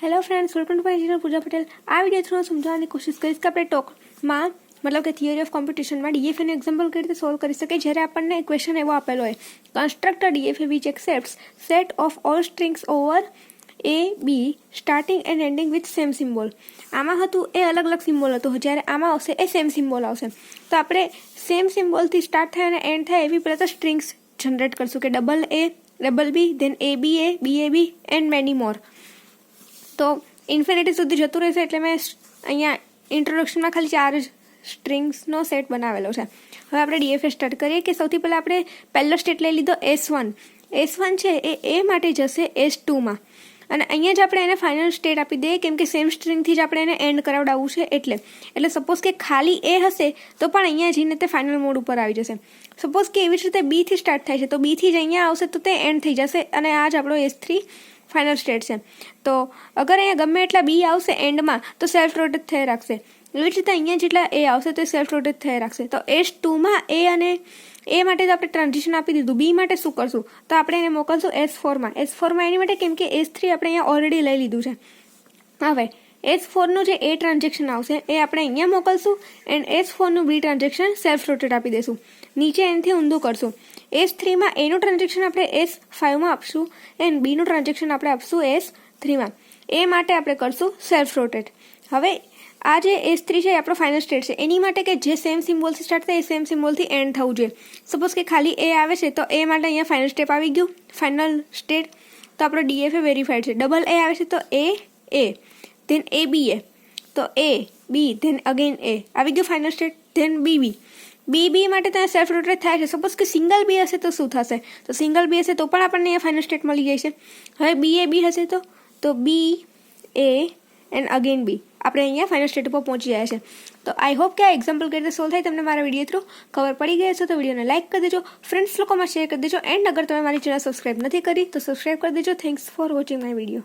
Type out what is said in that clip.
Hello friends, welcome to my channel Puja Patel. आ video through समझाने की कोशिश करीश कि આપણે ટોકમાં मतलब કે થિયરી ઓફ કોમ્પ્યુટેશનમાં ડીએફએ નું એક્ઝામ્પલ કઈ રીતે સોલ્વ કરી શકે જ્યારે આપણને ક્વેશ્ચન એવો આપેલો હોય, construct a DFA which accepts set of all strings over A B starting and ending with same symbol. આમાં હતું એ અલગ અલગ સિમ્બોલ હતો, જ્યારે આમાં આવશે એ સેમ સિમ્બોલ આવશે. તો આપણે સેમ સિમ્બોલથી સ્ટાર્ટ થાય અને એન્ડ થાય એવી પહેલાં તો સ્ટ્રિંગ્સ જનરેટ કરશું કે double A, double B, then A B and many more. તો ઇન્ફિનિટી સુધી જતું રહેશે એટલે મેં અહીંયા ઇન્ટ્રોડક્શનમાં ખાલી 4 સ્ટ્રિંગ્સનો સેટ બનાવેલો છે. હવે આપણે ડીએફએ સ્ટાર્ટ કરીએ કે સૌથી પહેલાં આપણે પહેલો સ્ટેટ લઈ લીધો S1 છે એ માટે જશે S2માં, અને અહીંયા જ આપણે એને ફાઇનલ સ્ટેટ આપી દઈએ કેમ કે સેમ સ્ટ્રિંગથી જ આપણે એને એન્ડ કરાવડાવવું છે. એટલે સપોઝ કે ખાલી એ હશે તો પણ અહીંયા જઈને તે ફાઇનલ મોડ ઉપર આવી જશે. સપોઝ કે એવી જ રીતે બીથી સ્ટાર્ટ થાય છે તો બીથી જ અહીંયા આવશે તો તે એન્ડ થઈ જશે, અને આ જ આપણો S3 ફાઇનલ સ્ટેટ છે. તો અગર અહીંયા ગમે એટલા બી આવશે એન્ડમાં તો સેલ્ફ રોટેટ થઈ રાખશે. એવી જ રીતે અહીંયા જેટલા એ આવશે તો સેલ્ફ રોટેટ થઈ રાખશે. તો S2માં એ અને એ માટે તો આપણે ટ્રાન્ઝિશન આપી દીધું. બી માટે શું કરશું તો આપણે એને મોકલશું S4માં એની માટે કેમ કે S3 આપણે અહીંયા ઓલરેડી લઈ લીધું છે. હવે S4નું જે એ ટ્રાન્ઝેક્શન આવશે એ આપણે અહીંયા મોકલશું એન્ડ S4નું બી ટ્રાન્ઝેક્શન સેલ્ફ રોટેટ આપી દઈશું. નીચે એનાથી ઊંધું કરશું. S3માં એનું ટ્રાન્ઝેક્શન આપણે S5માં આપશું એન્ડ બીનું ટ્રાન્ઝેક્શન આપણે આપશું S3માં. એ માટે આપણે કરશું સેલ્ફ રોટેટ. હવે આ જે S3 છે એ આપણો ફાઇનલ સ્ટેટ છે. એની માટે કે જે સેમ સિમ્બોલથી સ્ટાર્ટ થાય એ સેમ સિમ્બોલથી એન્ડ થવું જોઈએ. સપોઝ કે ખાલી એ આવે છે તો એ માટે અહીંયા ફાઇનલ સ્ટેપ આવી ગયું, ફાઇનલ સ્ટેટ. તો આપણો DFA વેરીફાઈડ છે. ડબલ એ આવે છે તો એ ધેન એ બી તો એ બી ધેન અગેન એ આવી ગયું ફાઇનલ સ્ટેટ. ધેન બી માટે ત્યાં સેલ્ફ રોટેટ થાય છે. સપોઝ કે સિંગલ બી હશે તો શું થશે તો સિંગલ બી હશે તો પણ આપણને અહીંયા ફાઇનલ સ્ટેટ મળી જાય છે. હવે બી હશે તો બી એ એન્ડ અગેન બી આપણે અહીંયા ફાઇનલ સ્ટેટ ઉપર પહોંચી જાય છે. તો આઈ હોપ કે આ એક્ઝામ્પલ કઈ રીતે સોલ્વ થાય તમને મારા વિડીયો થ્રુ ખબર પડી ગઈ છે. તો વિડીયોને લાઇક કરી દેજો, ફ્રેન્ડ્સ લોકોમાં શેર કરી દેજો, એન્ડ અગર તમે મારી ચેનલ સબસ્ક્રાઇબ નથી કરી તો સબસ્ક્રાઇબ કરી દેજો. Thanks for watching my video.